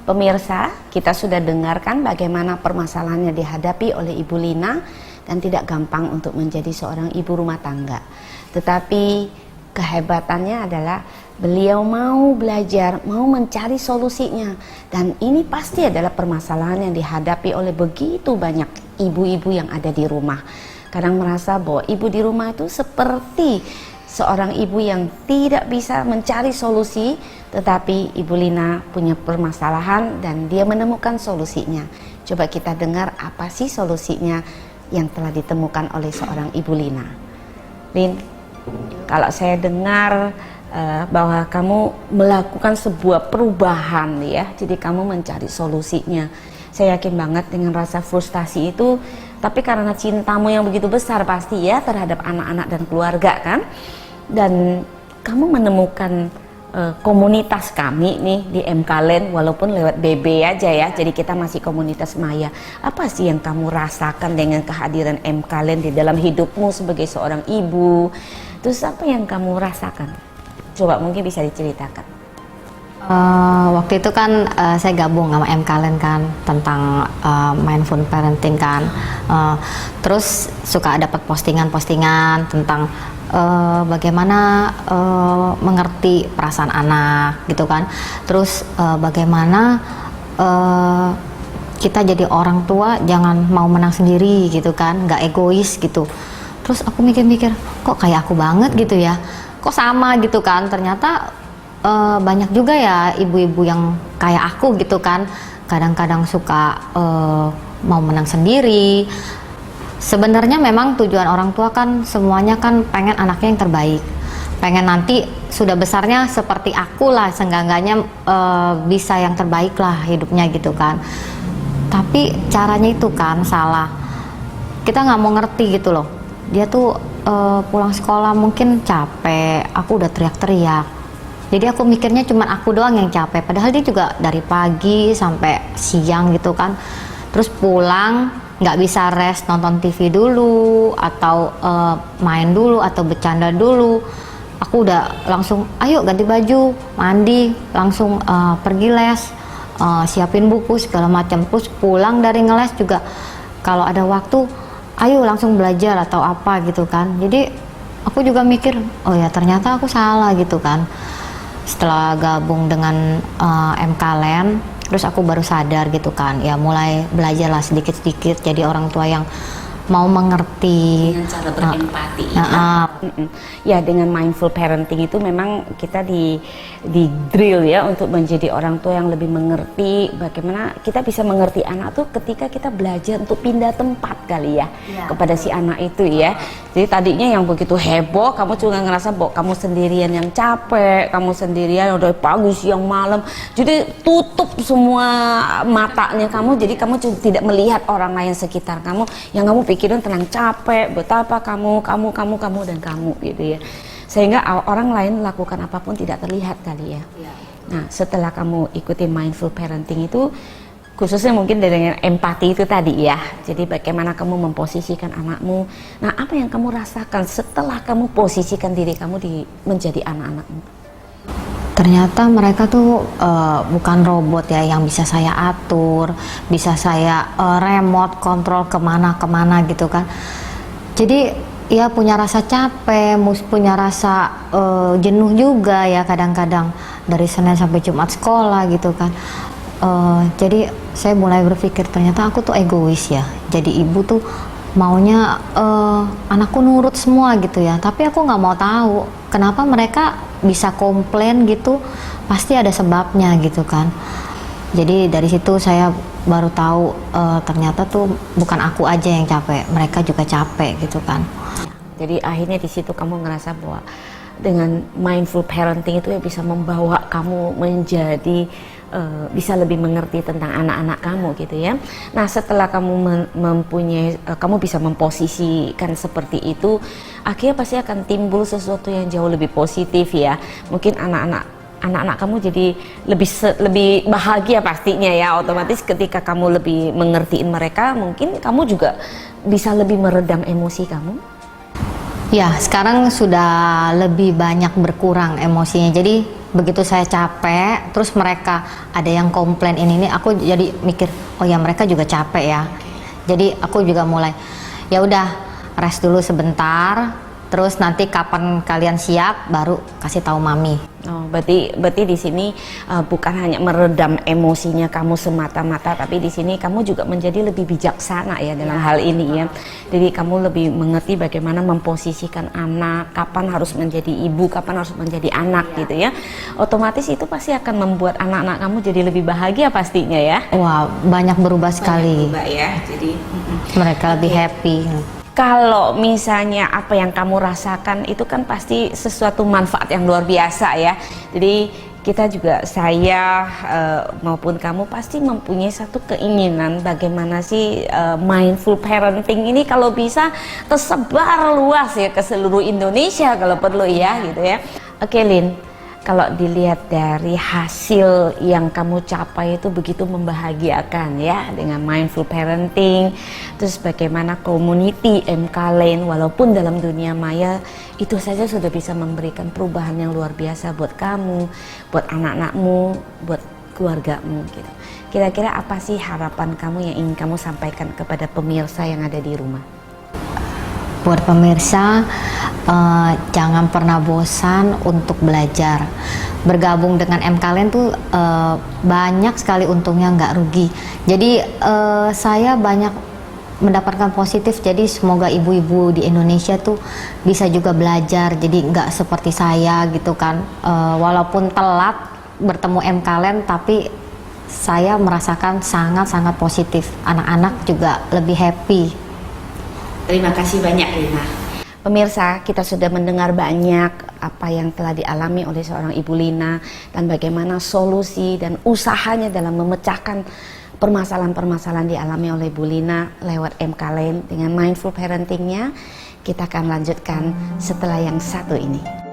Pemirsa, kita sudah dengarkan bagaimana permasalahannya dihadapi oleh Ibu Lina dan tidak gampang untuk menjadi seorang ibu rumah tangga. Tetapi kehebatannya adalah beliau mau belajar, mau mencari solusinya. Dan ini pasti adalah permasalahan yang dihadapi oleh begitu banyak ibu-ibu yang ada di rumah. Kadang merasa bahwa ibu di rumah itu seperti seorang ibu yang tidak bisa mencari solusi, tetapi Ibu Lina punya permasalahan dan dia menemukan solusinya. Coba kita dengar apa sih solusinya yang telah ditemukan oleh seorang Ibu Lina. Lin, kalau saya dengar bahwa kamu melakukan sebuah perubahan ya, jadi kamu mencari solusinya. Saya yakin banget dengan rasa frustasi itu, tapi karena cintamu yang begitu besar pasti ya terhadap anak-anak dan keluarga kan. Dan kamu menemukan komunitas kami nih di MKLand walaupun lewat BB aja ya, jadi kita masih komunitas maya. Apa sih yang kamu rasakan dengan kehadiran MKLand di dalam hidupmu sebagai seorang ibu? Terus apa yang kamu rasakan? Coba mungkin bisa diceritakan. Waktu itu kan saya gabung sama MKLand kan tentang mindful parenting kan, terus suka dapat postingan-postingan tentang bagaimana mengerti perasaan anak gitu kan, terus bagaimana kita jadi orang tua jangan mau menang sendiri gitu kan, nggak egois gitu. Terus aku mikir-mikir, kok kayak aku banget gitu ya, kok sama gitu kan. Ternyata banyak juga ya ibu-ibu yang kayak aku gitu kan, kadang-kadang suka mau menang sendiri. Sebenarnya memang tujuan orang tua kan semuanya kan pengen anaknya yang terbaik, pengen nanti sudah besarnya seperti aku lah, seenggak-enggaknya bisa yang terbaik lah hidupnya gitu kan. Tapi caranya itu kan salah, kita nggak mau ngerti gitu loh. Dia tuh pulang sekolah mungkin capek, aku udah teriak-teriak, jadi aku mikirnya cuma aku doang yang capek, padahal dia juga dari pagi sampai siang gitu kan. Terus pulang nggak bisa rest, nonton TV dulu atau main dulu atau bercanda dulu. Aku udah langsung ayo ganti baju, mandi, langsung pergi les, siapin buku segala macam. Terus pulang dari ngeles juga kalau ada waktu ayo langsung belajar atau apa gitu kan. Jadi aku juga mikir, oh ya ternyata aku salah gitu kan. Setelah gabung dengan MKLand, terus aku baru sadar gitu kan, ya mulai belajar lah sedikit-sedikit jadi orang tua yang mau mengerti dengan cara berempati. Ya dengan mindful parenting itu memang kita di drill ya untuk menjadi orang tua yang lebih mengerti. Bagaimana kita bisa mengerti anak tuh ketika kita belajar untuk pindah tempat kali ya, kepada si anak itu ya. Jadi tadinya yang begitu heboh, kamu juga ngerasa bahwa kamu sendirian yang capek, kamu sendirian udah pagi siang malam, jadi tutup semua matanya kamu, jadi kamu tidak melihat orang lain sekitar kamu yang kamu pikirin tenang capek, betapa kamu dan kamu gitu ya, sehingga orang lain melakukan apapun tidak terlihat kali ya. Nah setelah kamu ikuti mindful parenting itu, khususnya mungkin dengan empati itu tadi ya, jadi bagaimana kamu memposisikan anakmu. Nah apa yang kamu rasakan setelah kamu posisikan diri kamu menjadi anak-anakmu? Ternyata mereka tuh bukan robot ya yang bisa saya atur, bisa saya remote kontrol kemana-kemana gitu kan. Jadi ya punya rasa capek, punya rasa jenuh juga ya kadang-kadang dari Senin sampai Jumat sekolah gitu kan. Jadi saya mulai berpikir ternyata aku tuh egois ya. Jadi ibu tuh maunya anakku nurut semua gitu ya, tapi aku nggak mau tahu kenapa mereka bisa komplain gitu, pasti ada sebabnya gitu kan. Jadi dari situ saya baru tahu ternyata tuh bukan aku aja yang capek, mereka juga capek gitu kan. Jadi akhirnya di situ kamu ngerasa bahwa dengan mindful parenting itu ya bisa membawa kamu menjadi bisa lebih mengerti tentang anak-anak kamu gitu ya. Nah setelah kamu mempunyai, kamu bisa memposisikan seperti itu, akhirnya pasti akan timbul sesuatu yang jauh lebih positif ya. Mungkin anak-anak anak-anak kamu jadi lebih bahagia pastinya ya. Otomatis ketika kamu lebih mengertiin mereka, mungkin kamu juga bisa lebih meredam emosi kamu. Ya, sekarang sudah lebih banyak berkurang emosinya. Jadi begitu saya capek, terus mereka ada yang komplain ini, aku jadi mikir, oh ya mereka juga capek ya. Jadi aku juga mulai, ya udah rest dulu sebentar, terus nanti kapan kalian siap baru kasih tahu mami. Oh, berarti di sini bukan hanya meredam emosinya kamu semata-mata, tapi di sini kamu juga menjadi lebih bijaksana ya dalam hal ini ya. Jadi kamu lebih mengerti bagaimana memposisikan anak, kapan harus menjadi ibu, kapan harus menjadi anak gitu ya. Otomatis itu pasti akan membuat anak-anak kamu jadi lebih bahagia pastinya ya. Wah, banyak berubah sekali. Banyak berubah ya. Jadi Mereka lebih happy. kalau misalnya apa yang kamu rasakan itu kan pasti sesuatu manfaat yang luar biasa ya. Jadi kita juga, saya maupun kamu pasti mempunyai satu keinginan bagaimana sih mindful parenting ini kalau bisa tersebar luas ya ke seluruh Indonesia kalau perlu ya gitu ya. Oke Lin, kalau dilihat dari hasil yang kamu capai itu begitu membahagiakan ya dengan mindful parenting, terus bagaimana community MK Lane walaupun dalam dunia maya itu saja sudah bisa memberikan perubahan yang luar biasa buat kamu, buat anak-anakmu, buat keluargamu gitu. Kira-kira apa sih harapan kamu yang ingin kamu sampaikan kepada pemirsa yang ada di rumah? Buat pemirsa, jangan pernah bosan untuk belajar. Bergabung dengan MK Lane tuh banyak sekali untungnya, nggak rugi. Jadi saya banyak mendapatkan positif. Jadi semoga ibu-ibu di Indonesia tuh bisa juga belajar. Jadi nggak seperti saya gitu kan. Walaupun telat bertemu MK Lane, tapi saya merasakan sangat-sangat positif. Anak-anak juga lebih happy. Terima kasih banyak Lina. Pemirsa, kita sudah mendengar banyak apa yang telah dialami oleh seorang Ibu Lina dan bagaimana solusi dan usahanya dalam memecahkan permasalahan-permasalahan dialami oleh Ibu Lina lewat MK Lane dengan mindful parentingnya. Kita akan lanjutkan setelah yang satu ini.